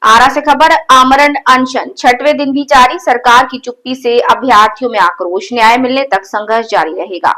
आरा से खबर। आमरण अनशन छठवें दिन भी जारी। सरकार की चुप्पी से अभ्यर्थियों में आक्रोश। न्याय मिलने तक संघर्ष जारी रहेगा।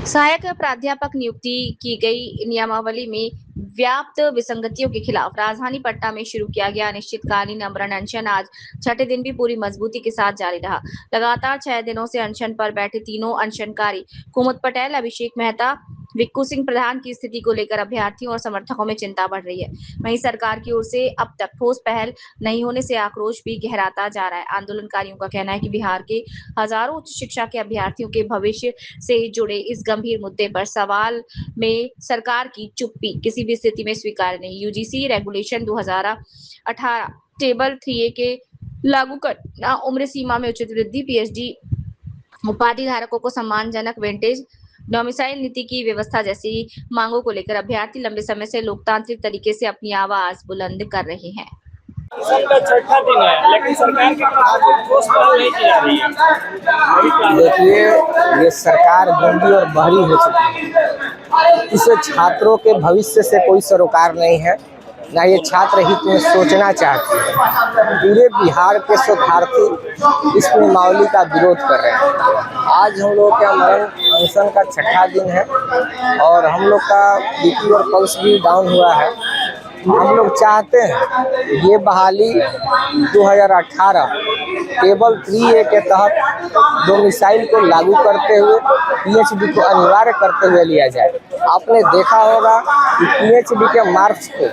सहायक प्राध्यापक नियुक्ति की गई नियमावली में व्याप्त विसंगतियों के खिलाफ राजधानी पटना में शुरू किया गया अनिश्चितकालीन आमरण अनशन आज छठे दिन भी पूरी मजबूती के साथ जारी रहा। लगातार 6 दिनों से अनशन पर बैठे तीनों अनशनकारी कुमुद पटेल, अभिषेक मेहता, विक्कू सिंह प्रधान की स्थिति को लेकर अभ्यर्थियों और समर्थकों में चिंता बढ़ रही है। वहीं सरकार की ओर से अब तक ठोस पहल नहीं होने से आक्रोश भी गहराता जा रहा है। आंदोलनकारियों का कहना है कि बिहार के हजारों उच्च शिक्षा के अभ्यर्थियों के भविष्य से जुड़े इस गंभीर मुद्दे पर सवाल में सरकार की चुप्पी किसी भी स्थिति में स्वीकार्य नहीं। यूजीसी रेगुलेशन 2018 टेबल 3A के लागू करना, उम्र सीमा में उचित वृद्धि, पीएचडी उपाधि धारकों को सम्मानजनक वेंटेज, डोमिसाइल नीति की व्यवस्था जैसी मांगों को लेकर अभ्यर्थी लंबे समय से लोकतांत्रिक तरीके से अपनी आवाज बुलंद कर रहे हैं। का छठा दिन है, लेकिन सरकार की ठोस पहल नहीं की जा रही है। देखिए, ये सरकार गंदी और बहरी हो चुकी है। इसे छात्रों के भविष्य से कोई सरोकार नहीं है, ना ये छात्र हित में सोचना चाहते हैं। पूरे बिहार के शोधार्थी इस नियमावली का विरोध कर रहे हैं। आज हम लोग के आमरण अनशन का छठा दिन है और हम लोग का बीपी और पल्स भी डाउन हुआ है। हम लोग चाहते हैं ये बहाली 2018 टेबल 3A के तहत डोमिसाइल को लागू करते हुए पीएचडी को अनिवार्य करते हुए लिया जाए। आपने देखा होगा कि पीएचडी के मार्क्स को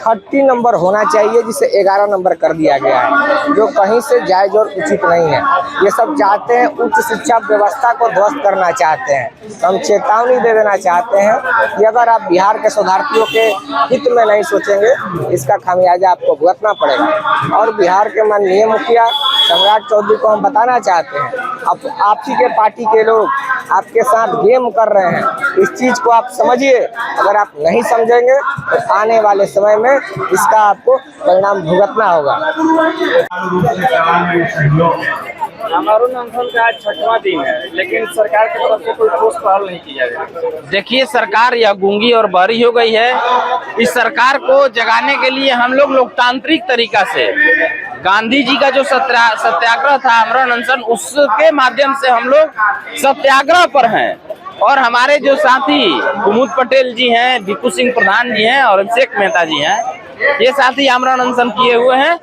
30 नंबर होना चाहिए, जिसे 11 नंबर कर दिया गया है, जो कहीं से जायज और उचित नहीं है। ये सब चाहते हैं, उच्च शिक्षा व्यवस्था को ध्वस्त करना चाहते हैं। हम चेतावनी दे देना चाहते हैं कि अगर आप बिहार के शोधार्थियों के हित में नहीं सोचेंगे, इसका खामियाजा आपको भुगतना पड़ेगा। और बिहार के माननीय मुखिया सम्राट चौधरी को हम बताना चाहते हैं, अब आप ही के पार्टी के लोग आपके साथ गेम कर रहे हैं। इस चीज़ को आप समझिए। अगर आप नहीं समझेंगे तो आने वाले समय में इसका आपको परिणाम भुगतना होगा। आमरण अनशन का छठवां दिन है, लेकिन सरकार की तरफ से कोई ठोस पहल नहीं की जा रही। देखिए, सरकार यह गूंगी और बहरी हो गई है। इस सरकार को जगाने के लिए हम लोग लोकतांत्रिक तरीका से गांधी जी का जो सत्याग्रह था, आमरण अनशन, उसके माध्यम से हम लोग सत्याग्रह पर हैं। और हमारे जो साथी कुमुद पटेल जी हैं, विक्कू सिंह प्रधान जी हैं और अभिषेक मेहता जी हैं, ये साथी आमरण अनशन किए हुए हैं,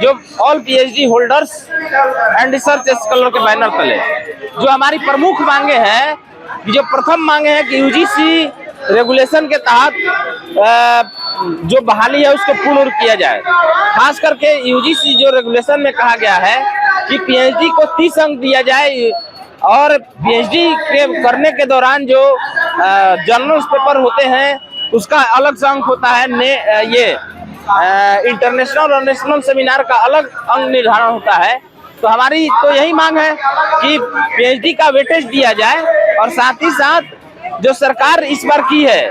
जो all PhD holders and research scholar के बैनर तले। जो हमारी प्रमुख मांगे हैं, जो प्रथम मांगे हैं कि यूजीसी रेगुलेशन के तहत जो बहाली है उसको पूर्ण किया जाए। खास करके यूजीसी जो रेगुलेशन में कहा गया है कि पीएचडी को 30 अंक दिया जाए और पीएचडी के करने के दौरान जो जर्नल्स पेपर होते हैं उसका अलग से अंक होता है। ये इंटरनेशनल और नेशनल सेमिनार का अलग अंक निर्धारण होता है। तो हमारी तो यही मांग है कि पीएचडी का वेटेज दिया जाए। और साथ ही साथ जो सरकार इस बार की है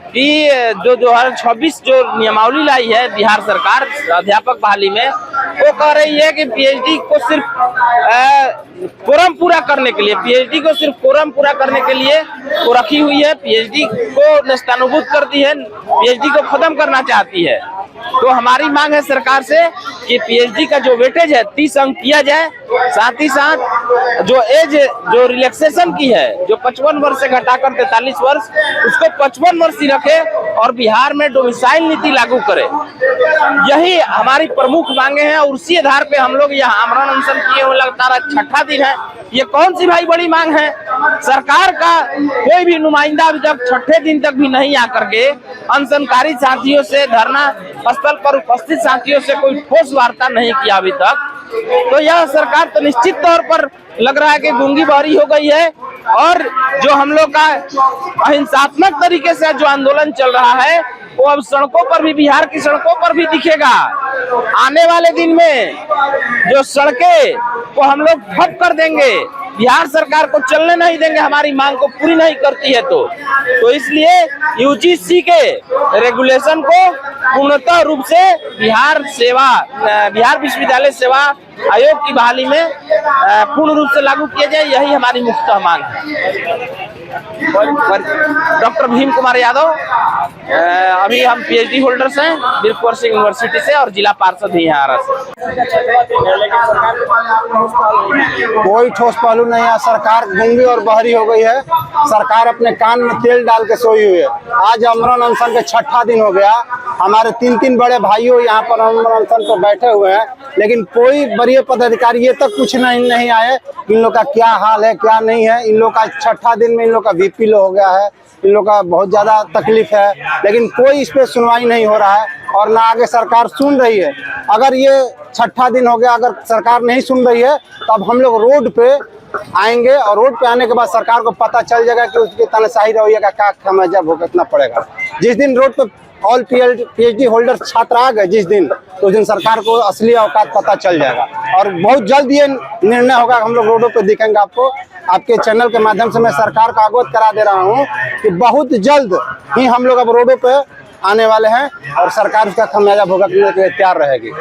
कि जो 2026 जो नियमावली लाई है बिहार सरकार अध्यापक बहाली में, वो कह रही है कि पीएचडी को सिर्फ कोरम पूरा करने के लिए, पीएचडी को सिर्फ कोरम पूरा करने के लिए वो रखी हुई है। पीएचडी को नस्तानुबूत कर दी है, पीएचडी को खत्म करना चाहती है। तो हमारी मांग है सरकार से कि पीएचडी का जो वेटेज है 30 अंक किया जाए। साथ ही साथ जो एज जो रिलैक्सेशन की है, जो 55 वर्ष से घटाकर 43 वर्ष, उसको 55 वर्ष ही रखे और बिहार में डोमिसाइल नीति लागू करे। यही हमारी प्रमुख मांगे हैं और उसी आधार पे हम लोग यहाँ आमरण अनशन किए हुए लगातार छठा दिन है। ये कौन सी भाई बड़ी मांग है? सरकार का कोई भी नुमाइंदा अभी तक छठे दिन तक भी नहीं आकर के अनशनकारी साथियों से, धरना स्थल पर उपस्थित साथियों से कोई ठोस वार्ता नहीं किया अभी तक। तो यह सरकार तो निश्चित तौर पर लग रहा है कि गूंगी बहरी हो गई है। और जो हम लोग का अहिंसात्मक तरीके से जो आंदोलन चल रहा है वो अब सड़कों पर भी, बिहार की सड़कों पर भी दिखेगा। आने वाले दिन में जो सड़कें को हम लोग ठप कर देंगे, बिहार सरकार को चलने नहीं देंगे, हमारी मांग को पूरी नहीं करती है। तो इसलिए यूजीसी के रेगुलेशन को पूर्णतः रूप से बिहार विश्वविद्यालय सेवा आयोग की बहाली में पूर्ण रूप से लागू किया जाए, यही हमारी मुख्य मांग है। डॉक्टर भीम कुमार यादव। अभी हम PhD होल्डर्स हैं वीर सिंह यूनिवर्सिटी से और जिला पार्षद ही हैं आरा से। लेकिन सरकार के पास कोई ठोस पहलू नहीं है। सरकार गूंगी और बहरी हो गई है। सरकार अपने कान में तेल डाल के सोई हुई है। आज आमरण अनशन के 6ठा दिन हो गया। हमारे 3 बड़े भाइयों यहाँ पर आमरण अनशन पर बैठे हुए हैं, लेकिन कोई वरीय पदाधिकारी ये तक कुछ नहीं आए इन लोग का क्या हाल है क्या नहीं है। इन लोग का 6ठा दिन में इन लोग का BP लो हो गया है, इन लोग का बहुत ज्यादा तकलीफ है, लेकिन कोई इस पे सुनवाई नहीं हो रहा है और ना आगे सरकार सुन रही है। अगर ये 6ठा दिन हो गया, अगर सरकार नहीं सुन रही है तो अब हम लोग रोड पे आएंगे और रोड पे आने के बाद सरकार को पता चल जाएगा कि उसके तानाशाही रवैया का क्या खमियाजा भुगतना पड़ेगा। जिस दिन रोड पे ऑल PhD होल्डर छात्र आ गए जिस दिन, तो उस दिन सरकार को असली औकात पता चल जाएगा और बहुत जल्द ये निर्णय होगा। हम लोग रोडों पे दिखेंगे आपको। आपके चैनल के माध्यम से मैं सरकार को अवगत करा दे रहा हूँ कि बहुत जल्द ही हम लोग अब रोडों पे आने वाले हैं और सरकार उसका खमियाजा भुगतने के लिए तैयार रहेगी।